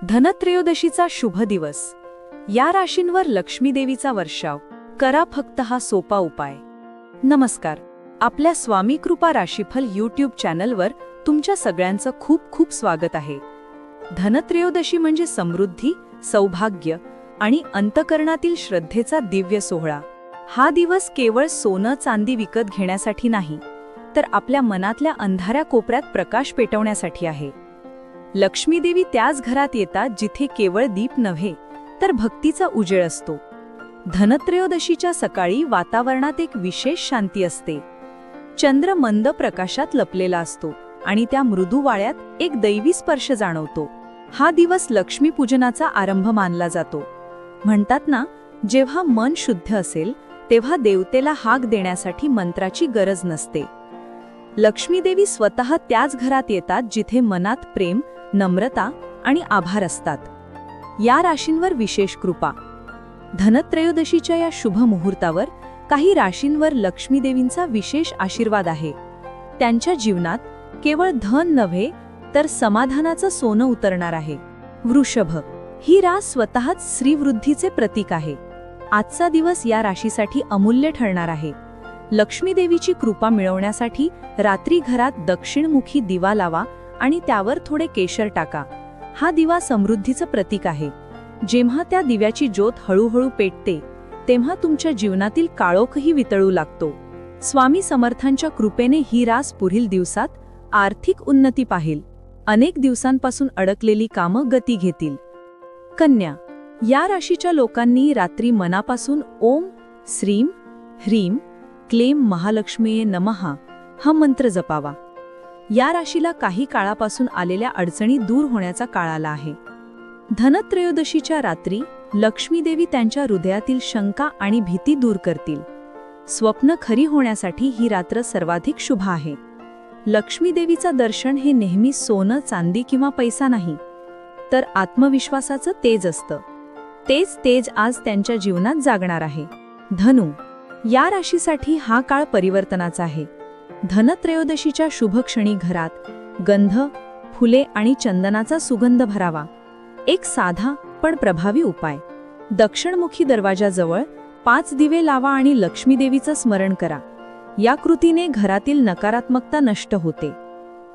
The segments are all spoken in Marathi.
धनत्रयोदशीचा शुभ दिवस. या राशींवर लक्ष्मी देवीचा वर्षाव करा फक्त हा सोपा उपाय. नमस्कार. आपल्या स्वामी कृपा राशीफल यूट्यूब चॅनलवर तुमच्या सगळ्यांचं खूप खूप स्वागत आहे. धनत्रयोदशी म्हणजे समृद्धी, सौभाग्य आणि अंतकरणातील श्रद्धेचा दिव्य सोहळा. हा दिवस केवळ सोनं चांदी विकत घेण्यासाठी नाही, तर आपल्या मनातल्या अंधाऱ्या कोपऱ्यात प्रकाश पेटवण्यासाठी आहे. लक्ष्मी देवी त्याच घरात येतात जिथे केवळ दीप नव्हे, तर भक्तीचा उजेड असतो. धनत्रयोदशीच्या सकाळी वातावरणात एक विशेष शांती असते. चंद्र मंद प्रकाशात लपलेला असतो आणि त्या मृदू वाळ्यात एक दैवी स्पर्श जाणवतो. हा दिवस लक्ष्मीपूजनाचा आरंभ मानला जातो. म्हणतात ना, जेव्हा मन शुद्ध असेल तेव्हा देवतेला हाक देण्यासाठी मंत्राची गरज नसते. लक्ष्मी देवी स्वतः त्याच घरात येतात जिथे मनात प्रेम, नम्रता आणि आभार असतात. या राशींवर विशेष कृपा. धनत्रयोदशीच्या या शुभ मुहूर्तावर काही राशींवर लक्ष्मी देवींचा विशेष आशीर्वाद आहे. त्यांच्या जीवनात केवळ धन नव्हे, तर समाधानाचं सोनं उतरणार आहे. वृषभ ही रास स्वतःच श्रीवृद्धीचे प्रतीक आहे. आजचा दिवस या राशीसाठी अमूल्य ठरणार आहे. लक्ष्मी देवीची कृपा मिळवण्यासाठी रात्री घरात दक्षिणमुखी दिवा लावा आणि त्यावर थोडे केशर टाका. हा दिवा समृद्धीचं प्रतीक आहे. जेव्हा त्या दिव्याची ज्योत हळूहळू पेटते, तेव्हा तुमच्या जीवनातील काळोखही वितळू लागतो. स्वामी समर्थांच्या कृपेने ही रास पुढील दिवसात आर्थिक उन्नती पाहिल. अनेक दिवसांपासून अडकलेली कामं गती घेतील. कन्या या राशीच्या लोकांनी रात्री मनापासून ओम श्रीम ह्रीम क्लेम महालक्ष्मीये नमः हा मंत्र जपावा. या राशीला काही काळापासून आलेल्या अडचणी दूर होण्याचा काळ आला आहे. धनत्रयोदशीच्या रात्री लक्ष्मी देवी त्यांच्या हृदयातील शंका आणि भीती दूर करतील. स्वप्न खरी होण्यासाठी ही रात्र सर्वाधिक शुभ आहे. लक्ष्मी देवीचं दर्शन हे नेहमी सोनं, चांदी किंवा पैसा नाही, तर आत्मविश्वासाचं तेज असतं. तेच तेज आज त्यांच्या जीवनात जागणार आहे. धनु या राशीसाठी हा काळ परिवर्तनाचा आहे. धनत्रयोदशीच्या शुभ क्षणी घरात गंध, फुले आणि चंदनाचा सुगंध भरावा. एक साधा पण प्रभावी उपाय. दक्षिणमुखी दरवाजाजवळ 5 दिवे लावा आणि लक्ष्मी देवीचं स्मरण करा. या कृतीने घरातील नकारात्मकता नष्ट होते.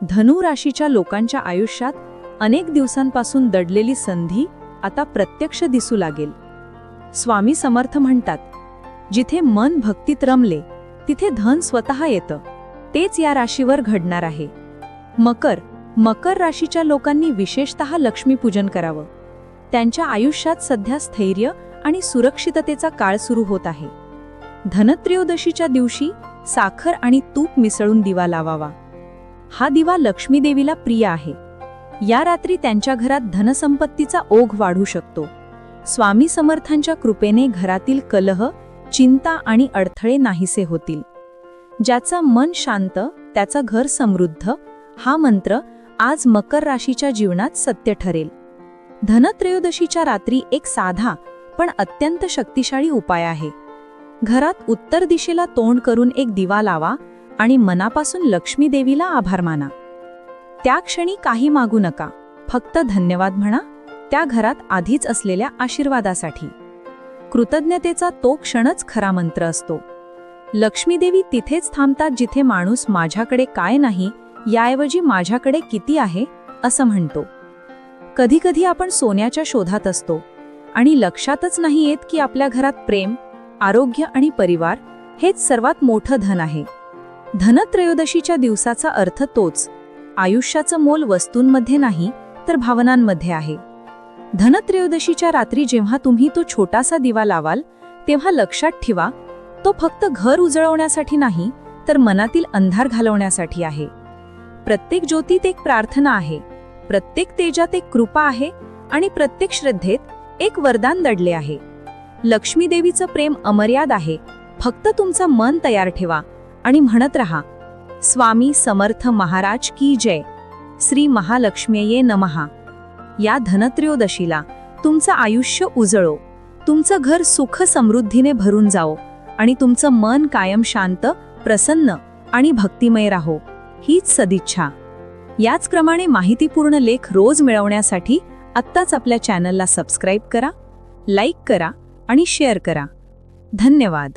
धनु राशीच्या लोकांच्या आयुष्यात अनेक दिवसांपासून दडलेली संधी आता प्रत्यक्ष दिसू लागेल. स्वामी समर्थ म्हणतात, जिथे मन भक्तीत रमले तिथे धन स्वतः येतं. तेच या राशीवर घडणार आहे. मकर राशीच्या लोकांनी विशेषतः लक्ष्मीपूजन करावं. त्यांच्या आयुष्यात सध्या स्थैर्य आणि सुरक्षिततेचा काळ सुरू होत आहे. धनत्रयोदशीच्या दिवशी साखर आणि तूप मिसळून दिवा लावावा. हा दिवा लक्ष्मी देवीला प्रिय आहे. या रात्री त्यांच्या घरात धनसंपत्तीचा ओघ वाढू शकतो. स्वामी समर्थांच्या कृपेने घरातील कलह, चिंता आणि अडथळे नाहीसे होतील. ज्याचं मन शांत त्याचं घर समृद्ध हा मंत्र आज मकर राशीच्या जीवनात सत्य ठरेल. धनत्रयोदशीच्या रात्री एक साधा पण अत्यंत शक्तिशाली उपाय आहे. घरात उत्तर दिशेला तोंड करून एक दिवा लावा आणि मनापासून लक्ष्मी देवीला आभार माना. त्या क्षणी काही मागू नका, फक्त धन्यवाद म्हणा त्या घरात आधीच असलेल्या आशीर्वादासाठी. कृतज्ञतेचा तो क्षणच खरा मंत्र असतो. लक्ष्मी देवी तिथेच थांबतात जिथे माणूस माझ्याकडे काय नाही याऐवजी माझ्याकडे किती आहे असं म्हणतो. कधीकधी आपण सोन्याच्या शोधात असतो आणि लक्षातच नाही येत की आपल्या घरात प्रेम, आरोग्य आणि परिवार हेच सर्वात मोठं धन आहे. धनत्रयोदशीच्या दिवसाचा अर्थ तोच. आयुष्याचं मोल वस्तूंमध्ये नाही तर भावनांमध्ये आहे. धनत्रयोदशीच्या रात्री जेव्हा तुम्ही तो छोटासा दिवा लावाल, तेव्हा लक्षात ठेवा, तो फक्त घर उजळवण्यासाठी नाही, तर मनातील अंधार घालवण्यासाठी आहे. प्रत्येक ज्योतीत एक प्रार्थना आहे, प्रत्येक तेजात एक कृपा आहे आणि प्रत्येक श्रद्धेत एक वरदान दडले आहे. लक्ष्मी देवीचं प्रेम अमर्याद आहे. फक्त तुमचं मन तयार ठेवा आणि म्हणत रहा, स्वामी समर्थ महाराज की जय, श्री महालक्ष्मीये नमः. या धनत्रयोदशीला तुमचं आयुष्य उजळो, तुमचं घर सुख समृद्धीने भरून जाओ आणि तुमचं मन कायम शांत, प्रसन्न आणि भक्तिमय राहो, हीच सदिच्छा. याचप्रमाणे माहितीपूर्ण लेख रोज मिळवण्यासाठी आत्ताच आपल्या चॅनलला सबस्क्राईब करा, लाईक करा आणि शेअर करा. धन्यवाद.